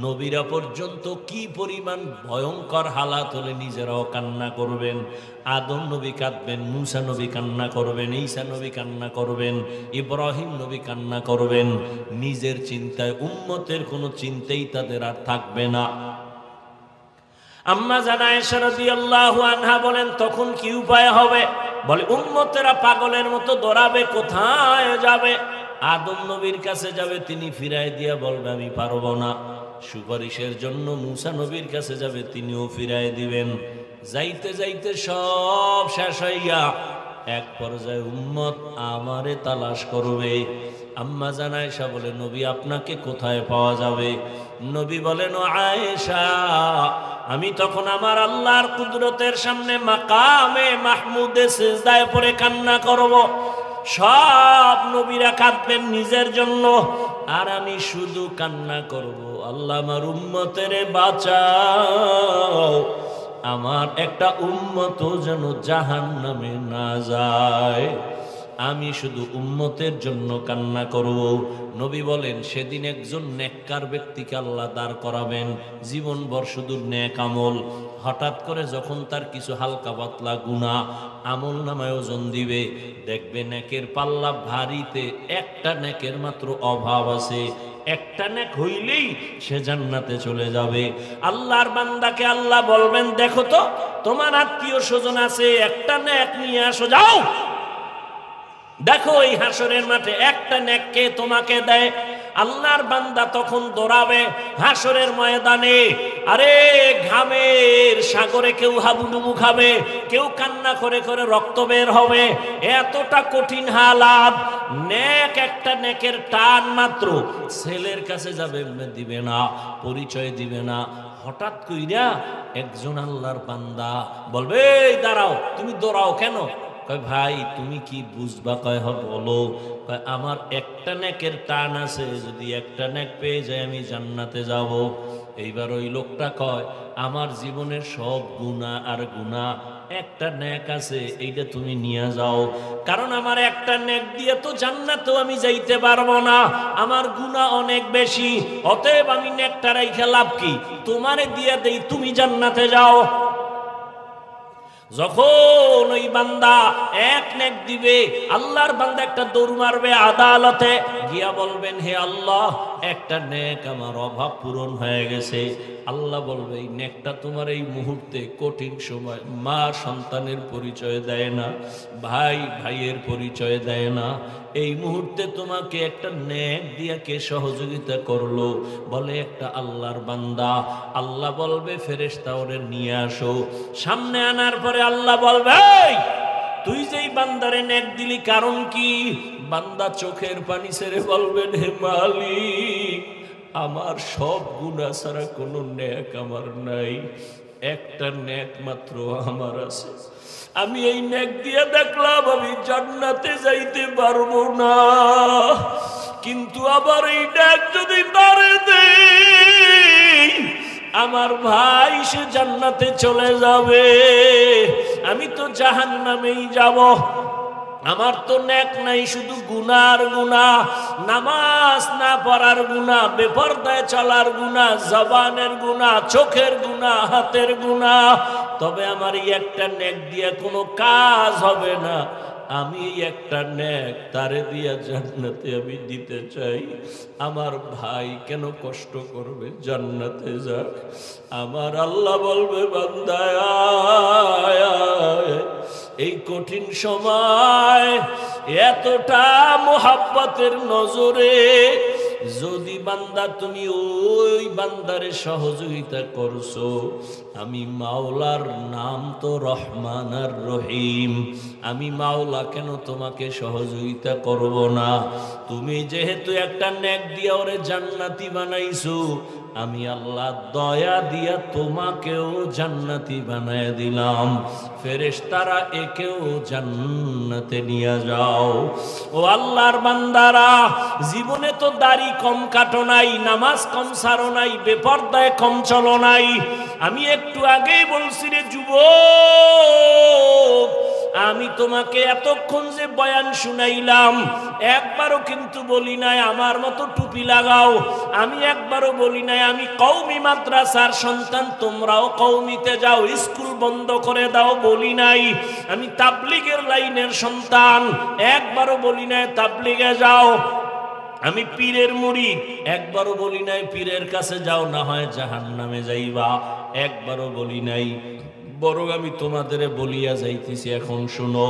নবীরা পর্যন্ত কি পরিমাণ ভয়ঙ্কর হালাত হলে নিজেরাও কান্না করবেন। আদম নবী কাঁদবেন, মুসা নবী কান্না করবেন, ঈসা নবী কান্না করবেন, ইব্রাহিম নবী কান্না করবেন। নিজের চিন্তায়, উম্মতের কোনো চিন্তাই তাদের আর থাকবে না। আম্মা জান আয়েশা রাদিয়াল্লাহু আনহা বলেন, তখন কি উপায় হবে? বলে উম্মতেরা পাগলের মতো দৌড়াবে, কোথায় যাবে? আদম নবীর কাছে যাবে, তিনি ফিরায় দিয়া বলবে আমি পারবো না। সুপারিশের জন্য মুসা নবীর কাছে যাবে, তিনিও ফিরায় দিবেন। যাইতে যাইতে সব শেষ হইয়া এক পর্যায়ে উম্মত আমারে তালাশ করবে। আম্মা জান আয়েশা বলে, নবী আপনাকে কোথায় পাওয়া যাবে? নবী বলেন, ও আয়েশা, আমি তখন আমার আল্লাহর কুদরতের সামনে মাকামে মাহমুদে সিজদায় পড়ে কান্না করব। সব নবীরা কাঁদবেন নিজের জন্য, আর আমি শুধু কান্না করব, আল্লাহ আমার উম্মতের বাঁচাও, আমার একটা উম্মত যেন জাহান্নামে না যায়। আমি শুধু উম্মতের জন্য কান্না করব। নবী বলেন, সেদিন একজন নেককার ব্যক্তিকে আল্লাহ দাঁড় করাবেন, জীবনভর শুধু নেক আমল। হঠাৎ করে যখন তার কিছু হালকা পাতলা গুনাহ আমল নামায় ওজন দিবে, দেখবে নেকের পাল্লা ভারীতে একটা নেকের মাত্র অভাব আছে। একটা নেক হইলেই সে জান্নাতে চলে যাবে। আল্লাহর বান্দাকে আল্লাহ বলবেন, দেখো তো তোমার আত্মীয় স্বজন আছে, একটা নেক নিয়ে আসো, যাও দেখো এই হাসরের মাঠে একটা নেক কে তোমাকে দেয়। আল্লাহর বান্দা তখন দৌড়াবে হাসরের ময়দানে। আরে ঘামের সাগরে কেউ হাবুডুবু খাবে, কেউ কান্না করে করে রক্ত বের হবে, এতটা কঠিন হালাত। নেক একটা নেকের টান মাত্র ছেলের কাছে যাবে, দিবে না, পরিচয় দিবে না। হঠাৎ কইরা একজন আল্লাহর বান্দা বলবে, এই দাঁড়াও, তুমি দৌড়াও কেন? কয় ভাই তুমি কি বুঝবা? কয় বলো। কয় আমার একটা নেকের টান আছে, যদি একটা নেক পেয়ে যায় আমি জান্নাতে যাব। এইবার ওই লোকটা কয়, আমার জীবনের সব গুনাহ আর গুনাহ, একটা নেক আছে, এইটা তুমি নিয়ে যাও, কারণ আমার একটা নেক দিয়ে তো জান্নাতেও আমি যাইতে পারবো না, আমার গুনাহ অনেক বেশি, অতএব আমি নেকটা রাইখা লাভ কি, তোমারে দিয়ে দেই, তুমি জান্নাতে যাও। যখন ওই বান্দা এক নেক দিবে, আল্লাহর বান্দা একটা দৌড় মারবে আদালতে গিয়া বলবেন, হে আল্লাহ, একটা নেক আমার অভাব পূরণ হয়ে গেছে। আল্লাহ বলবে, এই নেকটা তোমার এই মুহূর্তে কঠিন সময়, মা সন্তানের পরিচয় দেয় না, ভাই ভাইয়ের পরিচয় দেয় না, এই মুহূর্তে তোমাকে একটা নেক দিয়া কে সহযোগিতা করলো? বলে একটা আল্লাহর বান্দা। আল্লাহ বলবে, ফেরেশতা ওরে নিয়ে আসো। সামনে আনার পরে আল্লাহ বলবে, এই তুই যেই বান্দারে নেক দিলি কারণ কি? বান্দা চোখের পানি ছেড়ে বলবেন, হে মালিক, আমার সব গুনাহ ছাড়া কোনো নেক আমার নাই, একটা নেক মাত্র আমার আছে। আমি এই নেক দিয়ে দেখলাম আমি জান্নাতে যাইতে পারবো না, কিন্তু আবার এই নেক যদি তারে দেই, আমার ভাই সে জান্নাতে চলে যাবে, আমি তো জাহান্নামেই যাব। আমার তো নেক নাই, শুধু গুনার গুনাহ, নামাজ না পড়ার গুনাহ, বেপরদায় চলার গুনাহ, জবানের গুনাহ, চোখের গুনাহ, হাতের গুনাহ। তবে আমার এই একটা নেক দিয়ে কোনো কাজ হবে না। আমি একটা নেক তারে দিয়া জান্নাতে আমি দিতে চাই। আমার ভাই কেন কষ্ট করবে, জান্নাতে যাক। আমার আল্লাহ বলবে, বান্দা এই কঠিন সময় এতটা মোহাব্বতের নজরে যদি বান্দা তুমি ওই বান্দারে সহযোগিতা করছো, আমি মাওলার নাম তো রহমান আর রহিম, আমি মাওলা কেন তোমাকে সহযোগিতা করব না? তুমি যেহেতু একটা নেক দিয়া ওরে জান্নাতি বানাইছো, আমি আল্লাহ দয়া দিয়া তোমাকেও জান্নাতি বানায় দিলাম। ফেরেশতারা একেও জান্নাতে নিয়ে যাও। ও আল্লাহর বান্দারা, জীবনে তো দাড়ি কম কাটো নাই, নামাজ কম সারো নাই, বেপরদায় কম চলো নাই। আমি একটু আগেই বলছি রে যুবক, আমি তোমাকে এতক্ষণ যে বয়ান শুনাইলাম, একবারও কিন্তু বলি নাই আমার মতো টুপি লাগাও, আমি একবারও বলি নাই আমি কওমি মাদ্রাসার সন্তান তোমরাও কওমিতে যাও, স্কুল বন্ধ করে দাও, বলি নাই। আমি তাবলিগের লাইনের সন্তান, একবারও বলি নাই তাবলিগে যাও। আমি পীরের মুরিদ, একবারও বলি নাই পীরের কাছে যাও না হয় জাহান্নামে যাইবা, একবারও বলি নাই। বরং আমি তোমাদের বলিয়া যাইতেছি, এখন শুনো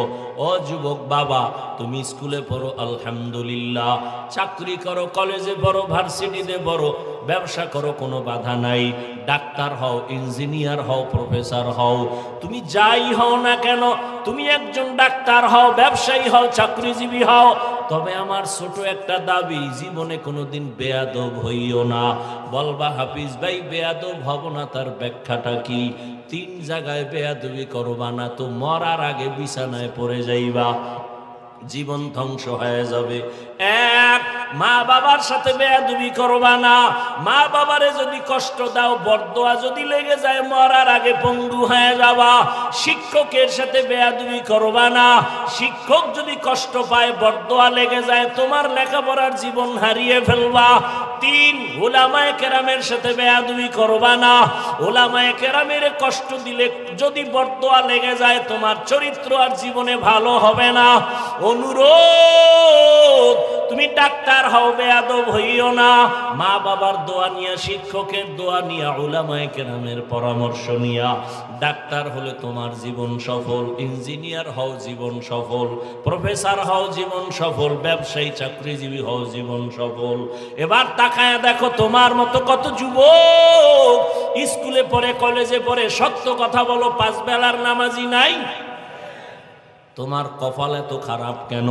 ও যুবক বাবা, তুমি স্কুলে পড়ো আলহামদুলিল্লাহ, চাকরি করো, কলেজে পড়ো, ভার্সিটিতে পড়ো, ব্যবসা করো, কোনো বাধা নাই। ডাক্তার হও, ইঞ্জিনিয়ার হও, প্রফেসর হও, তুমি যাই হও না কেন, তুমি একজন ডাক্তার হও, ব্যবসায়ী হও, চাকরিজীবী হও, তবে আমার ছোট একটা দাবি, জীবনে কোনোদিন বেয়াদব হইও না। বলবা হাফিজ ভাই বেয়াদব হব না, তার ব্যাখ্যাটা কি? 3 জায়গায় বেয়াদবি করবা না তো মরার আগে বিছানায় পড়ে যাইবা, জীবন ধ্বংস হয়ে যাবে। এক, মা বাবার সাথে বেয়াদবি করবা না। মা বাবারে যদি কষ্ট দাও, বরদোয়া যদি লেগে যায়, মরার আগে পঙ্গু হয়ে যাবা। শিক্ষকের সাথে বেয়াদবি করবা না। শিক্ষক যদি কষ্ট পায়, বরদোয়া লেগে যায়, তোমার লেখাপড়ার জীবন হারিয়ে ফেলবা। 3, উলামায়ে কেরামের সাথে বেয়াদবি করবা না। উলামায়ে কেরামের কষ্ট দিলে যদি বরদোয়া লেগে যায়, তোমার চরিত্র আর জীবনে ভালো হবে না। অনুরোধ, তুমি ডাক্তার হও, বেয়াদব হইও না। মা বাবার দোয়া নিয়া, শিক্ষকের দোয়া নিয়া, উলামায়ে কেরামের পরামর্শ নিয়া ডাক্তার হলে তোমার জীবন সফল, ইঞ্জিনিয়ার হও জীবন সফল, প্রফেসর হও জীবন সফল, ব্যবসায়ী চাকরিজীবী হও জীবন সফল। এবার তাকায় দেখো তোমার মতো কত যুবক স্কুলে পড়ে, কলেজে পড়ে, সত্য কথা বলো, 5 বেলার নামাজি নাই। তোমার কপাল এত খারাপ কেন?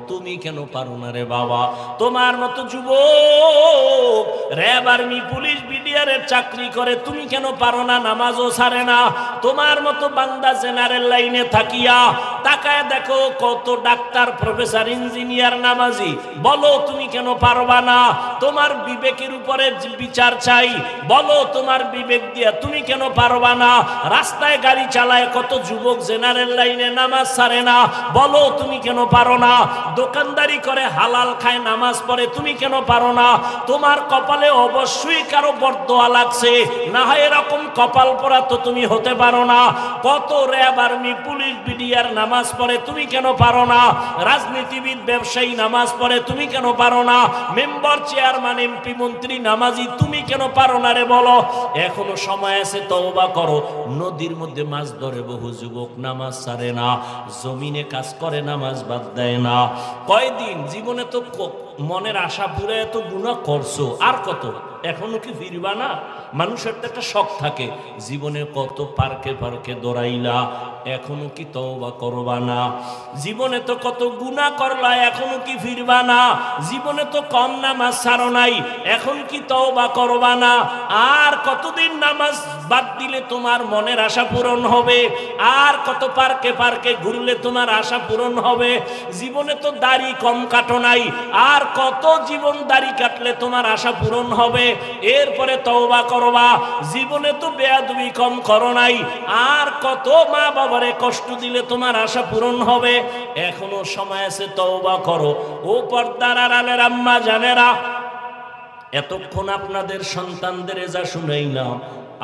তুমি কেন পারো না রে বাবা? তোমার মতো যুবক র্যাব, আর্মি, পুলিশ, বিডিআরের চাকরি করে, তুমি কেন পারো না? নামাজও ছাড়ে না। তোমার মতো বান্দা জেনারেল লাইনে থাকিয়া তাকায় দেখো কত ডাক্তার, প্রফেসর, ইঞ্জিনিয়ার, নামাজি, বলো তুমি কেন পারবা না? তোমার বিবেকের উপরে বিচার চাই, বলো তোমার বিবেক দিয়া তুমি কেন পারবা না? রাস্তায় গাড়ি চালায় কত যুবক জেনারেল লাইনে, নামাজ ছাড়ে না, বলো তুমি কেন পারো না? দোকানদারি করে, হালাল খায়, নামাজ পড়ে, তুমি কেন পারো না? তোমার কপালে অবশ্যই কারো বরদোয়া লাগছে, না হয় এরকম কপাল পরা তো তুমি হতে পারো না। কত র্যাব, আর্মি, পুলিশ, বিডিআর নামাজ পড়ে, তুমি কেন পারো না? রাজনীতিবিদ, ব্যবসায়ী নামাজ পড়ে, তুমি কেন পারো না? মেম্বার, চেয়ারম্যান, এমপি, মন্ত্রী নামাজি, তুমি কেন পারো না রে বলো? এখনো সময় আছে, তওবা করো। নদীর মধ্যে মাছ ধরে বহু যুবক, নামাজ ছাড়ে না, জমিনে কাজ করে, নামাজ বাদ দেয় না। কয়দিন জীবনে তো মনের আশা পুরে এত গুনাহ করছো, আর কত? এখনো কি ফিরবা না? মানুষের তো একটা শখ থাকে, জীবনে কত পার্কে পার্কে দৌড়াইলা, এখনো কি তওবা করবা না? জীবনে তো কত গুনাহ করলা, এখনো কি ফিরবা না? জীবনে তো কম নামাজ ছাড়ো নাই, এখন কি তওবা করবা না? আর কতদিন নামাজ বাদ দিলে তোমার মনের আশা পূরণ হবে? আর কত পার্কে পার্কে ঘুরলে তোমার আশা পূরণ হবে? জীবনে তো দাড়ি কম কাটো নাই, আর কত জীবন দাড়ি কাটলে তোমার আশা পূরণ হবে? এরপরে তওবা করবা। জীবনে তো বেয়াদবি কম করো নাই, আর কত মা বাবারে কষ্ট দিলে তোমার আশা পূরণ হবে? এখনো সময় আছে, তওবা করো। ও পর্দার আড়ালের আম্মা জানেরা, এতক্ষণ আপনাদের সন্তানদের যা শুনাইলাম,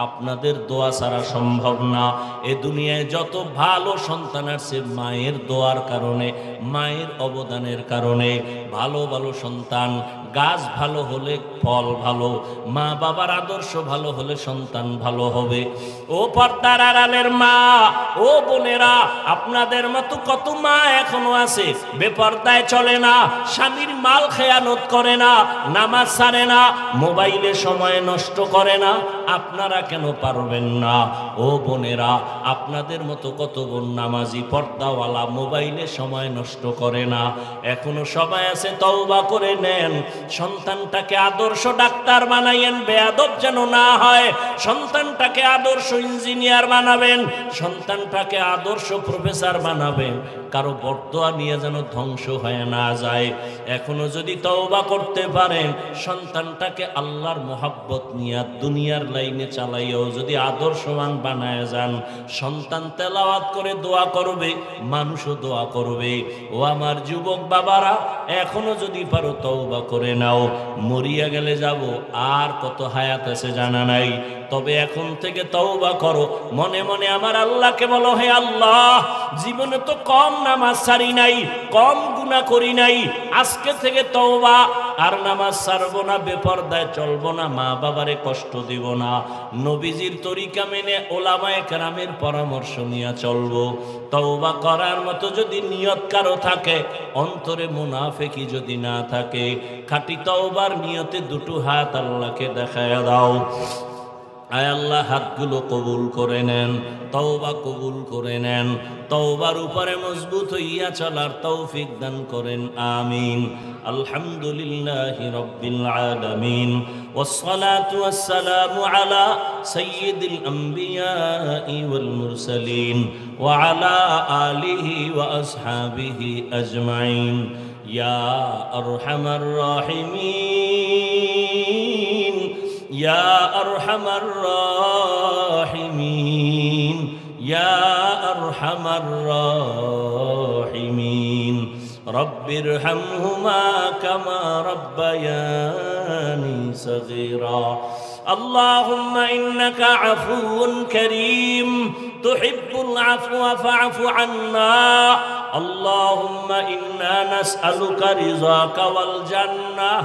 আপনাদের দোয়া ছাড়া সম্ভব না। এ দুনিয়ায় যত ভালো সন্তান আছে, মায়ের দোয়ার কারণে, মায়ের অবদানের কারণে ভালো ভালো সন্তান গাছ ভালো হলে ফল ভালো, মা বাবার আদর্শ ভালো হলে সন্তান ভালো হবে। ও পর্দার আড়ালের মা, ও বোনেরা, আপনাদের মতো কত মা এখনো আছে বেপর্দায় চলে না, স্বামীর মাল খেয়ানত করে না, নামাজ ছাড়ে না, মোবাইলে সময় নষ্ট করে না। আপনারা কেন পারবেন না? ও বোনেরা, আপনাদের মতো কত বোন নামাজি পর্দাওয়ালা মোবাইলে সময় নষ্ট করে না। এখনো সবাই আছে, তওবা করে নেন। সন্তানটাকে আদর্শ ডাক্তার বানাইয়েন, বেয়াদব যেন না হয়। সন্তানটাকে আদর্শ ইঞ্জিনিয়ার বানাবেন, সন্তানটাকে আদর্শ প্রফেসর বানাবেন। কারো বর্তোয়া নিয়ে যেন ধ্বংস হয়ে না যায়। এখনো যদি তওবা করতে পারেন, সন্তানটাকে আল্লাহর মোহাব্বত নিয়ে দুনিয়ার লাইনে চালাইও যদি আদর্শবান বানায় যান, সন্তান তেলাওয়াত করে দোয়া করবে, মানুষও দোয়া করবে। ও আমার যুবক বাবারা, এখনো যদি পারো তওবা করে নাও। মরিয়া গেলে যাব, আর কত হায়াত আছে জানা নাই, তবে এখন থেকে তওবা করো। মনে মনে আমার আল্লাহকে বলো, হে আল্লাহ, জীবনে তো কম নামাজ ছাড়ি নাই, কম গুনাহ করি নাই, আজকে থেকে তওবা, আর নামাজ ছাড়বো না, বেপরদায় চলবো না, মা বাবারে কষ্ট দিব না, নবীজির তরিকা মেনে ওলামায়ে কেরামের পরামর্শ নিয়ে চলবো। তওবা করার মতো যদি নিয়ত কারো থাকে, অন্তরে মুনাফিকি যদি না থাকে, খাঁটি তওবার নিয়তে দুটো হাত আল্লাহকে দেখায়া দাও। আয় আল্লাহ, হাতগুলো কবুল করে নেন, তওবা কবুল করে নেন, তওবার উপরে মজবুত হইয়া চলার তৌফিক দান করেন, আমিন। আলহামদুলিল্লাহি রাব্বিল আলামিন, ওয়াসসালাতু ওয়াসসালামু আলা সাইয়্যিদিল আমবিয়াই ওয়াল মুরসালিন ওয়া আলা আলিহি ওয়া আসহাবিহি আজমাইন। ইয়া আরহামার রাহিমিন, ইয়া আরহামার রাহিমিন, ইয়া আরহামার রাহিমিন। রব্বিরহামহুমা কামা রব্বায়ানি সগীরা। আল্লাহুম্মা ইন্নাকা আফুউন কারীম তুহিব্বুল আফওয়া ফা'ফু আন্না। আল্লাহুম্মা ইন্না নাসআলুকা রিযাকা ওয়াল জান্নাহ।